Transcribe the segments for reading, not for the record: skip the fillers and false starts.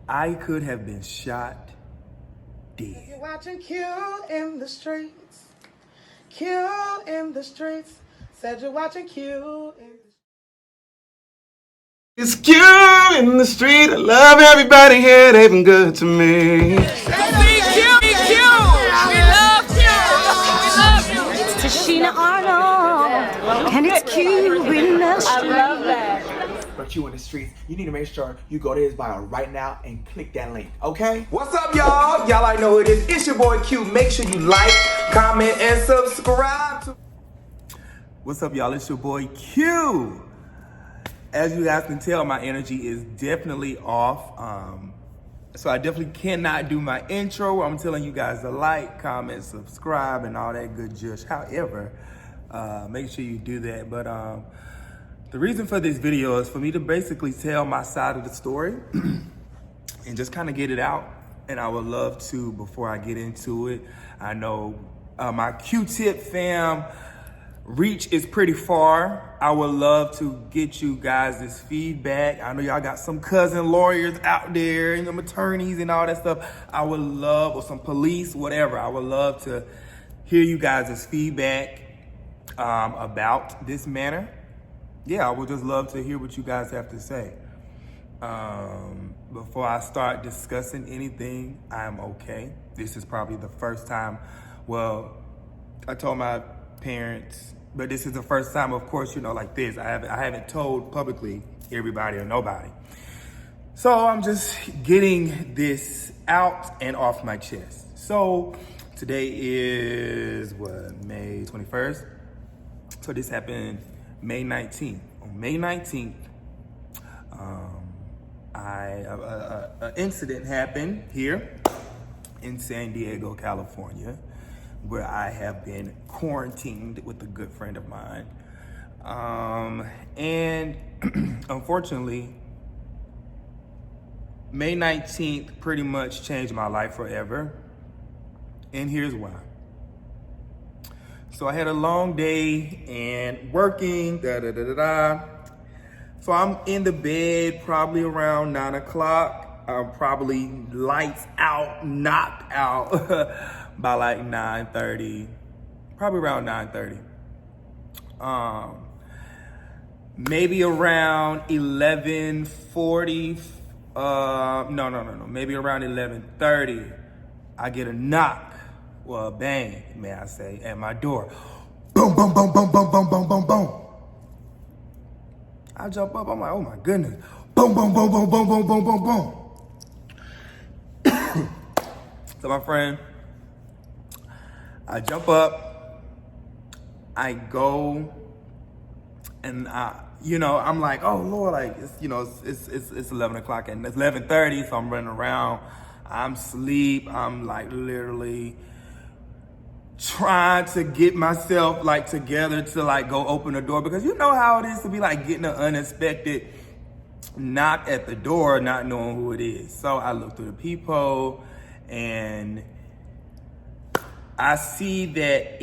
I could have been shot dead. You're watching Q in the streets. Q in the streets. Said you're watching Q in the It's Q in the street. I love everybody here. They've been good to me. Tashina Arnold, and it's Q in the street. I love that. For Q in the streets, you need to make sure you go to his bio right now and click that link, okay? What's up, y'all? Y'all already know who it is. It's your boy Q. Make sure you like, comment, and subscribe to. What's up, y'all? It's your boy Q. As you guys can tell, my energy is definitely off. So I definitely cannot do my intro where I'm telling you guys to like, comment, subscribe, and all that good jush. However, make sure you do that. But the reason for this video is for me to basically tell my side of the story and just kind of get it out. And I would love to, before I get into it, I know my Q-tip fam reach is pretty far. I would love to get you guys this feedback. I know y'all got some cousin lawyers out there and some attorneys and all that stuff. I would love, or some police, whatever. I would love to hear you guys' feedback about this matter. Yeah, I would just love to hear what you guys have to say. Before I start discussing anything, I'm okay. This is probably the first time, well, I told my parents, but this is the first time, of course, you know, like this. I haven't told publicly everybody or nobody. So I'm just getting this out and off my chest. So today is what, May 21st? So this happened May 19th. On May 19th, an incident happened here in San Diego, California, where I have been quarantined with a good friend of mine. And unfortunately, May 19th pretty much changed my life forever. And here's why. So I had a long day and working, So I'm in the bed probably around 9 o'clock. I'm probably lights out, knocked out by like 9:30, probably around 9:30. Maybe around 11:40, no, maybe around 11:30, I get a knock, well, a bang, may I say, at my door. Boom, boom, boom, boom, boom, boom, boom, boom, boom. I jump up, I'm like, oh my goodness. Boom, boom, boom, boom, boom, boom, boom, boom, boom. So my friend, I jump up, I go, and I'm like, oh Lord, like, it's 11 o'clock and it's 11:30, so I'm running around, I'm asleep, I'm like literally trying to get myself like together to like go open the door, because you know how it is to be like getting an unexpected knock at the door, not knowing who it is. So I look through the peephole and I see that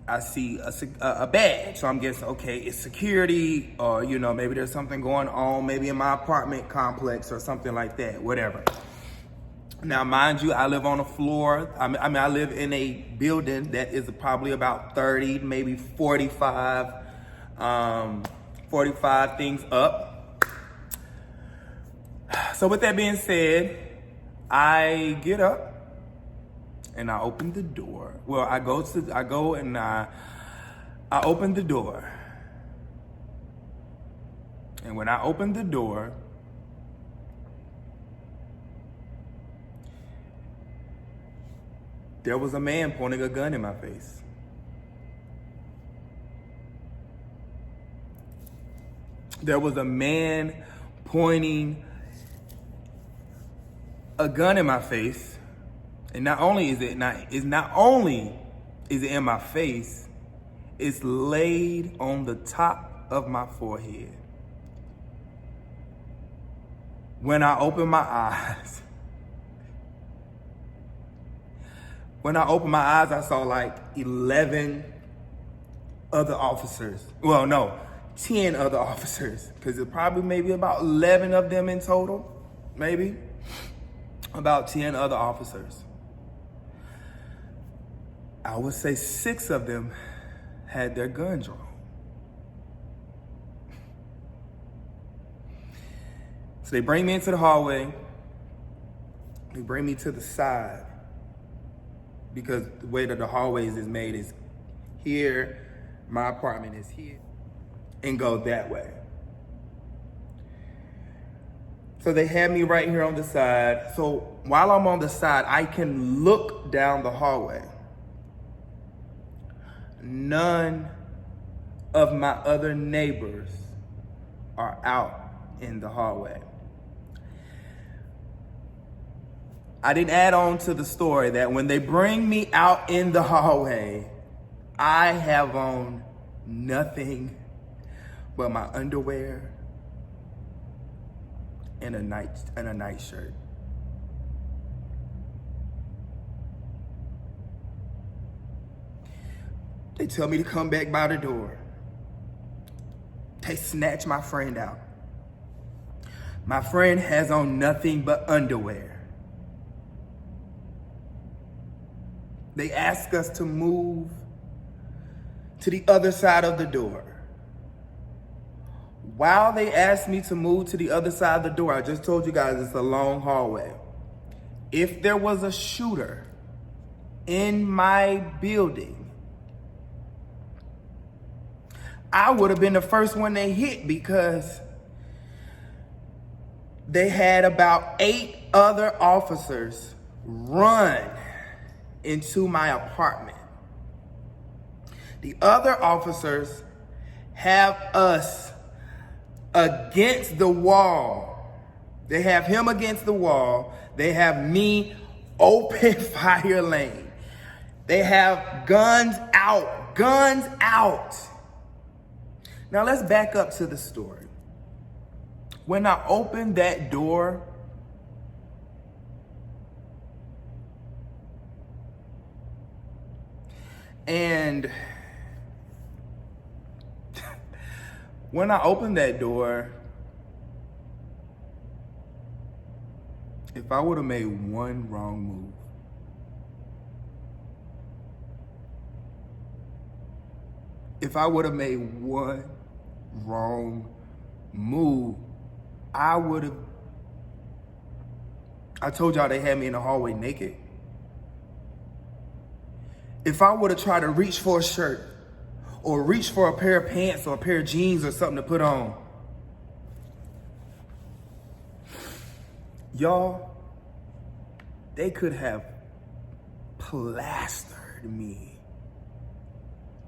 I see a badge. So I'm guessing, okay, it's security, or maybe there's something going on, maybe in my apartment complex or something like that, whatever. Now, mind you, I live on a floor. I live in a building that is probably about 30, maybe 45 things up. So with that being said, I get up and I open the door. Well, I go and I open the door. And when I open the door, there was a man pointing a gun in my face. There was a man pointing a gun in my face, and not only is it in my face, it's laid on the top of my forehead. When I open my eyes, I saw like 11 other officers. Well, no, 10 other officers, because it's probably maybe about 11 of them in total. maybe, about 10 other officers. I would say 6 of them had their gun drawn. So they bring me into the hallway. They bring me to the side because the way that the hallways is made is here, my apartment is here, and go that way. So they had me right here on the side. So while I'm on the side, I can look down the hallway. None of my other neighbors are out in the hallway. I didn't add on to the story that when they bring me out in the hallway, I have on nothing but my underwear and a night shirt. They tell me to come back by the door. They snatch my friend out. My friend has on nothing but underwear. They ask us to move to the other side of the door. While they asked me to move to the other side of the door, I just told you guys it's a long hallway. If there was a shooter in my building, I would have been the first one they hit because they had about 8 other officers run into my apartment. The other officers have us against the wall. They have him against the wall. They have me open fire lane. They have guns out, guns out. Now let's back up to the story. When I opened that door, and when I opened that door, if I would have made one wrong move, if I would have made one wrong move, I told y'all they had me in the hallway naked. If I would have tried to reach for a shirt or reach for a pair of pants or a pair of jeans or something to put on, y'all, they could have plastered me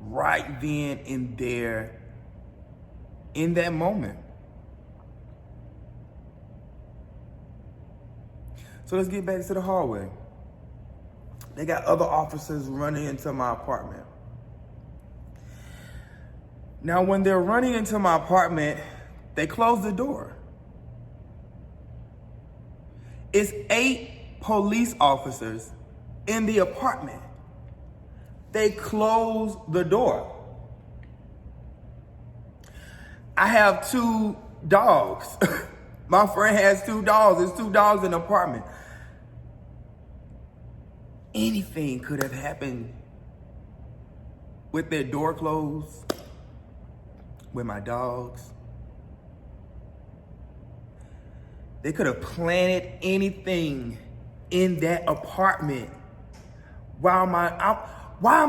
right then and there in that moment. So let's get back to the hallway. They got other officers running into my apartment. Now, when they're running into my apartment, they close the door. It's 8 police officers in the apartment. They close the door. I have 2 dogs. My friend has 2 dogs. There's 2 dogs in the apartment. Anything could have happened with their door closed, with my dogs. They could have planted anything in that apartment while am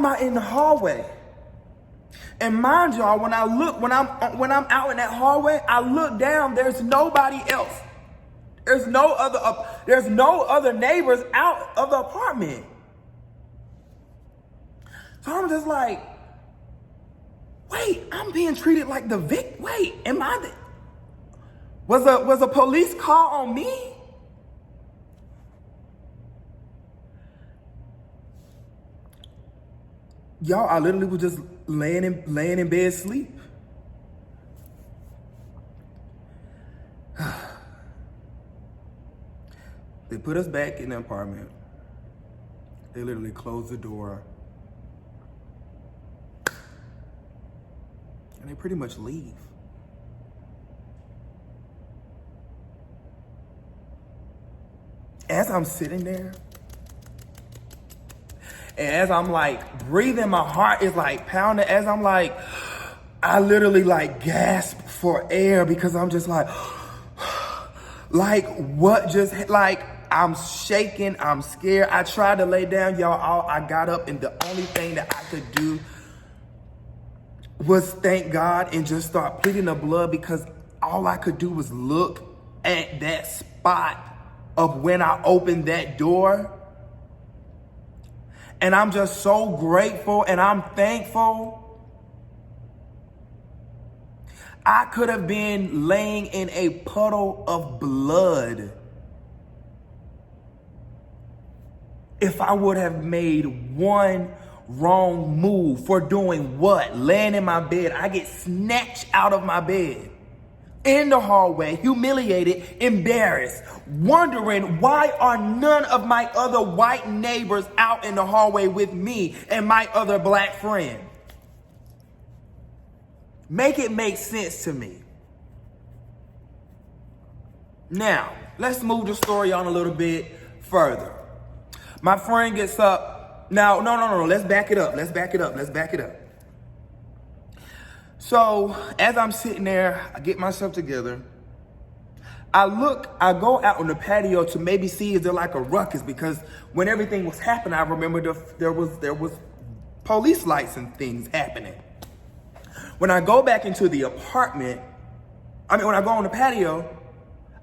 I in the hallway? And mind y'all, when I'm out in that hallway, I look down, there's nobody else. There's no other neighbors out of the apartment. So I'm just like, wait, I'm being treated like the victim. Wait, was a police call on me? Y'all, I literally was just laying in bed asleep. They put us back in the apartment. They literally closed the door. And they pretty much leave. as I'm sitting there, and as I'm like breathing, my heart is like pounding. As I'm like, I literally like gasp for air because I'm just like what just, like, I'm shaking, I'm scared. I tried to lay down, y'all. I got up, and the only thing that I could do was thank God and just start pleading the blood, because all I could do was look at that spot of when I opened that door. And I'm just so grateful and I'm thankful. I could have been laying in a puddle of blood if I would have made one wrong move. For doing what? Laying in my bed. I get snatched out of my bed in the hallway, humiliated, embarrassed, wondering why are none of my other white neighbors out in the hallway with me and my other black friend. Make it make sense to me. Now, let's move the story on a little bit further. My friend gets up. Now, no. Let's back it up. So, as I'm sitting there, I get myself together. I go out on the patio to maybe see is there like a ruckus, because when everything was happening, I remember there was police lights and things happening. When I go back into the apartment, when I go on the patio,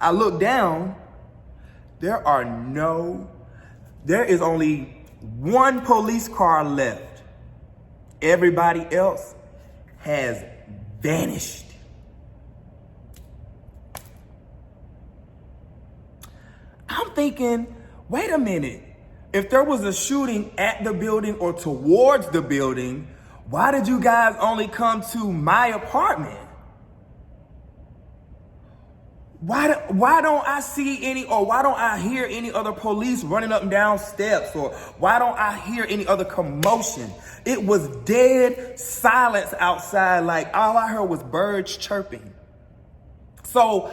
I look down, there is only one police car left. Everybody else has vanished. I'm thinking, wait a minute. If there was a shooting at the building or towards the building, why did you guys only come to my apartment? Why don't I see any, or why don't I hear any other police running up and down steps, or why don't I hear any other commotion? It was dead silence outside, like all I heard was birds chirping. So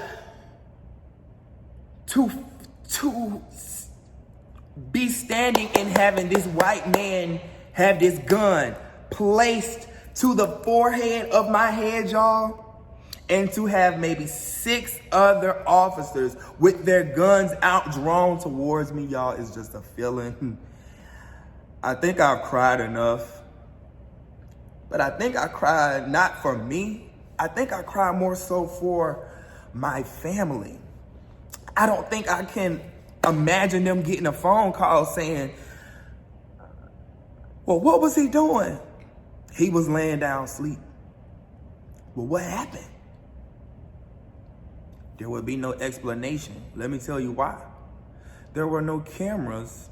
to be standing and having this white man have this gun placed to the forehead of my head, y'all, and to have maybe 6 other officers with their guns out drawn towards me, y'all, is just a feeling. I think I've cried enough, but I think I cried not for me. I think I cried more so for my family. I don't think I can imagine them getting a phone call saying, well, what was he doing? He was laying down asleep. Well, what happened? There would be no explanation. Let me tell you why. There were no cameras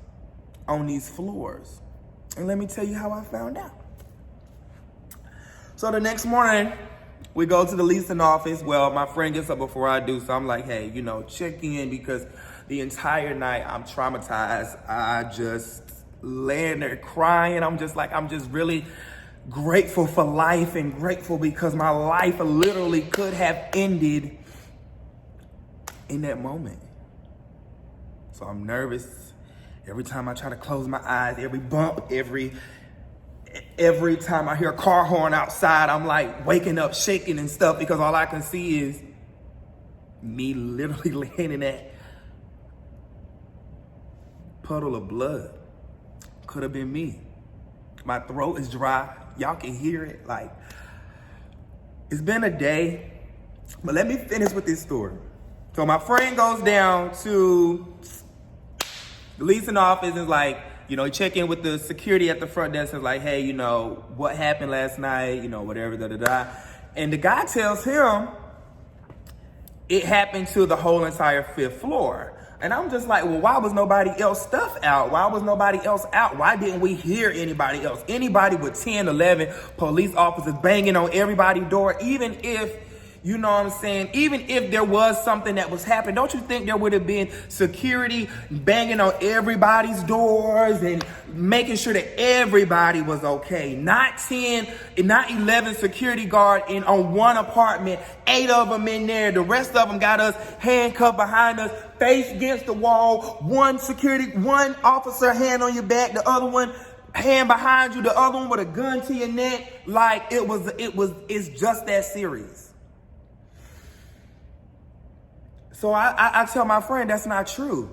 on these floors. And let me tell you how I found out. So the next morning, we go to the leasing office. Well, my friend gets up before I do, so I'm like, hey, check in, because the entire night I'm traumatized. I just laying there crying. I'm just really grateful for life and grateful because my life literally could have ended in that moment. So I'm nervous. Every time I try to close my eyes, every bump, every time I hear a car horn outside, I'm like waking up, shaking and stuff, because all I can see is me literally laying in that puddle of blood. Could have been me. My throat is dry. Y'all can hear it. Like, it's been a day, but let me finish with this story. So my friend goes down to the leasing office and is like, check in with the security at the front desk and is like, hey, what happened last night, whatever, da-da-da. And the guy tells him it happened to the whole entire 5th floor. And I'm just like, well, why was nobody else stuff out? Why was nobody else out? Why didn't we hear anybody else? Anybody with 10, 11 police officers banging on everybody's door, even if You know what I'm saying? Even if there was something that was happening, don't you think there would have been security banging on everybody's doors and making sure that everybody was okay? Not 10, not 11 security guard on one apartment, 8 of them in there. The rest of them got us handcuffed behind us, face against the wall. One officer hand on your back, the other one hand behind you, the other one with a gun to your neck. Like it's just that serious. So I tell my friend that's not true.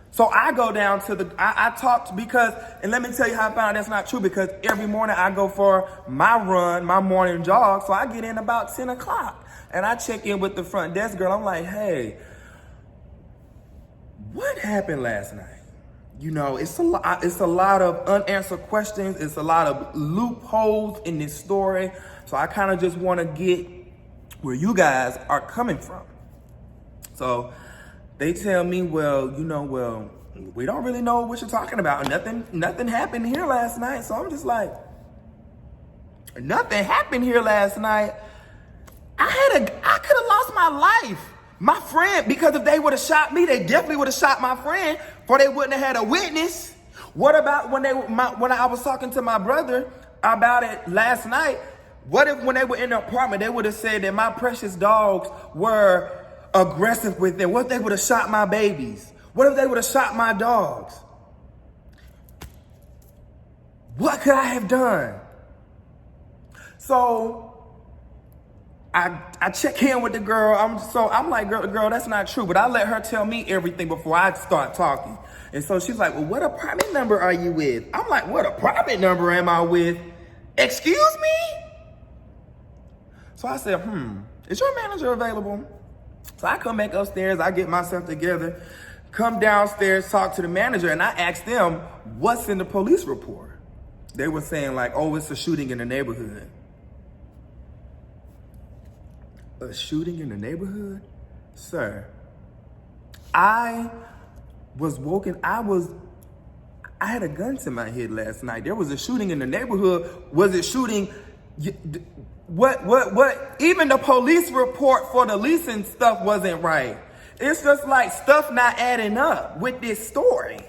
So I go down to I talked because, and let me tell you how I found that's not true, because every morning I go for my run, my morning jog. So I get in about 10 o'clock and I check in with the front desk girl. I'm like, hey, what happened last night? You know, it's a lot of unanswered questions. It's a lot of loopholes in this story. So I kind of just want to get where you guys are coming from. So they tell me, we don't really know what you're talking about. Nothing happened here last night. So I'm just like, nothing happened here last night. I could have lost my life. My friend, because if they would have shot me, they definitely would have shot my friend, for they wouldn't have had a witness. What about when I was talking to my brother about it last night? What if when they were in the apartment, they would have said that my precious dogs were aggressive with them? What if they would have shot my babies? What if they would have shot my dogs? What could I have done? So I check in with the girl. I'm like, girl, that's not true. But I let her tell me everything before I start talking. And so she's like, well, what apartment number are you with? I'm like, what apartment number am I with? Excuse me? So I said, is your manager available? So I come back upstairs, I get myself together, come downstairs, talk to the manager, and I asked them, what's in the police report? They were saying like, oh, it's a shooting in the neighborhood. A shooting in the neighborhood? Sir, I was woken, I had a gun to my head last night. There was a shooting in the neighborhood. Was it shooting? What? Even the police report for the leasing stuff wasn't right. It's just like stuff not adding up with this story.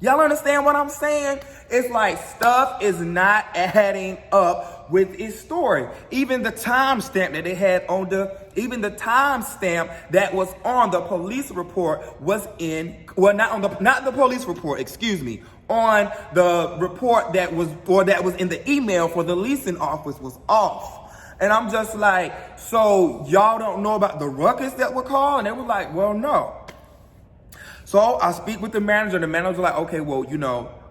Y'all understand what I'm saying? It's like stuff is not adding up with its story. Even the timestamp that they had on the timestamp that was on the police report was not the police report, excuse me, on the report that was in the email for the leasing office was off. And I'm just like, so y'all don't know about the ruckus that were called? And they were like, well, no. So I speak with the manager. The manager's like, okay, well,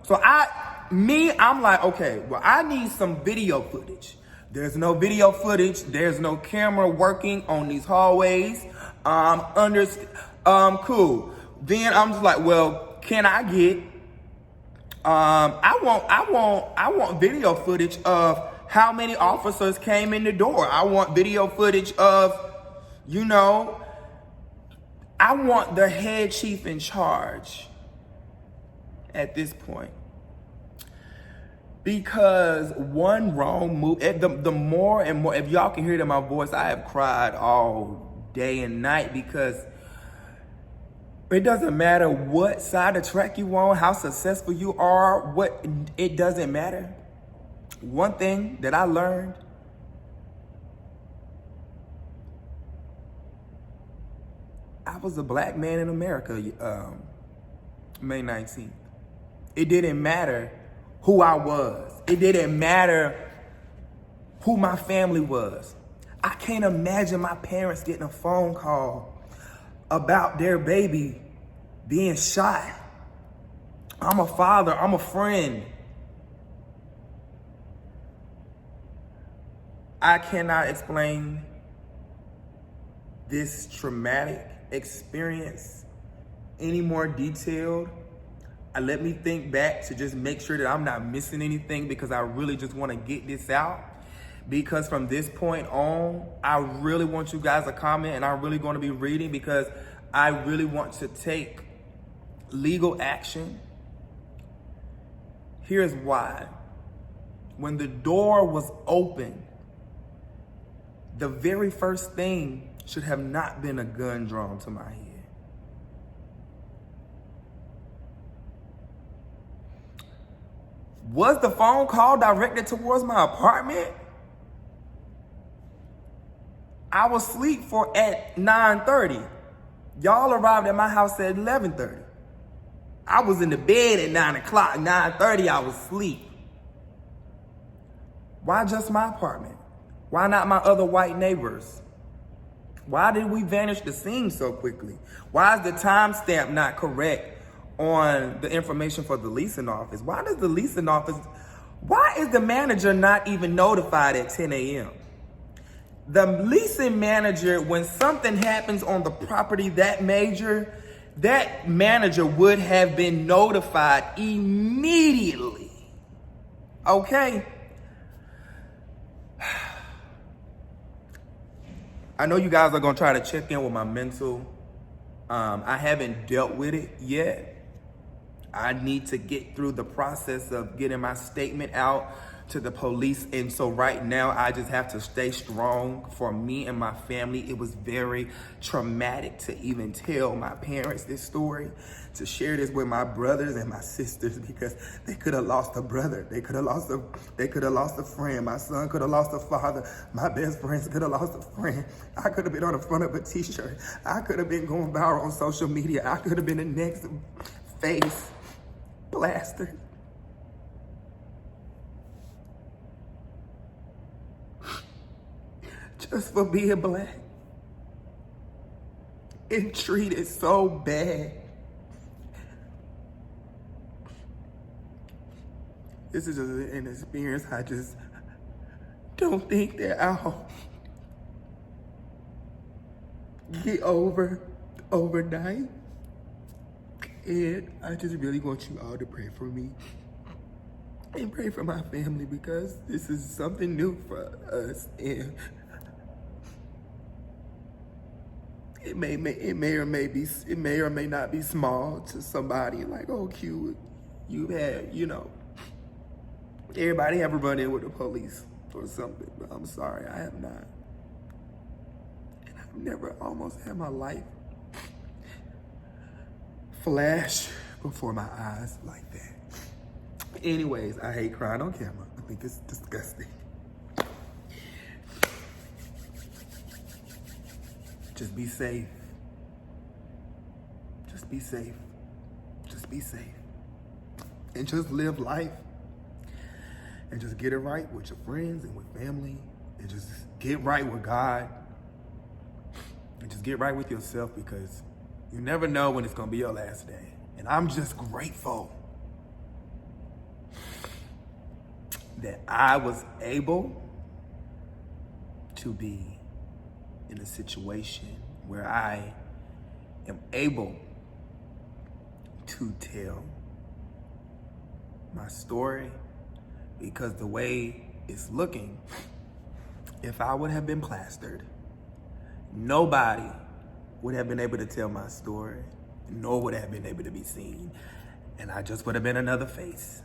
So I'm like, okay, well, I need some video footage. There's no video footage. There's no camera working on these hallways. Cool. Then I'm just like, well, can I get? I want video footage of how many officers came in the door. I want video footage of, I want the head chief in charge at this point. Because one wrong move, the more and more, if y'all can hear it in my voice, I have cried all day and night, because it doesn't matter what side of the track you on, how successful you are, it doesn't matter. One thing that I learned, I was a black man in America, May 19th. It didn't matter who I was. It didn't matter who my family was. I can't imagine my parents getting a phone call about their baby being shot. I'm a father, I'm a friend. I cannot explain this traumatic experience any more detailed. Let me think back to just make sure that I'm not missing anything, because I really just want to get this out. Because from this point on, I really want you guys to comment, and I'm really going to be reading, because I really want to take legal action. Here's why. When the door was open the very first thing should have not been a gun drawn to my head. Was the phone call directed towards my apartment? I was asleep at 9:30. Y'all arrived at my house at 11:30. I was in the bed at 9 o'clock, 9:30 I was asleep. Why just my apartment? Why not my other white neighbors? Why did we vanish the scene so quickly? Why is the timestamp not correct on the information for the leasing office? Why is the manager not even notified at 10 a.m.? The leasing manager, when something happens on the property that major, that manager would have been notified immediately. Okay? I know you guys are gonna try to check in with my mental. I haven't dealt with it yet. I need to get through the process of getting my statement out to the police. And so right now I just have to stay strong for me and my family. It was very traumatic to even tell my parents this story, to share this with my brothers and my sisters, because they could have lost a brother. They could have lost a friend. My son could have lost a father. My best friends could have lost a friend. I could have been on the front of a t-shirt. I could have been going viral on social media. I could have been the next face plastered. Just for being black and treated so bad. This is just an experience I just don't think that I'll get over overnight. And I just really want you all to pray for me and pray for my family, because this is something new for us. And it may or may not be small to somebody like, oh, Q, you had, everybody ever run in with the police or something, but I'm sorry, I have not. And I've never almost had my life flash before my eyes like that. Anyways, I hate crying on camera. I think it's disgusting. Just be safe. Just be safe. Just be safe. And just live life. And just get it right with your friends and with family. And just get right with God. And just get right with yourself, because you never know when it's gonna be your last day. And I'm just grateful that I was able to be in a situation where I am able to tell my story, because the way it's looking, if I would have been plastered, nobody would have been able to tell my story, nor would have been able to be seen. And I just would have been another face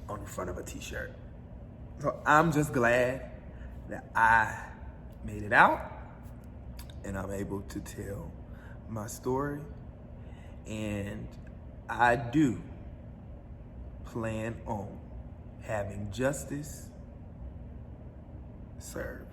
on the front of a t-shirt. So I'm just glad that I made it out and I'm able to tell my story. And I do plan on having justice served.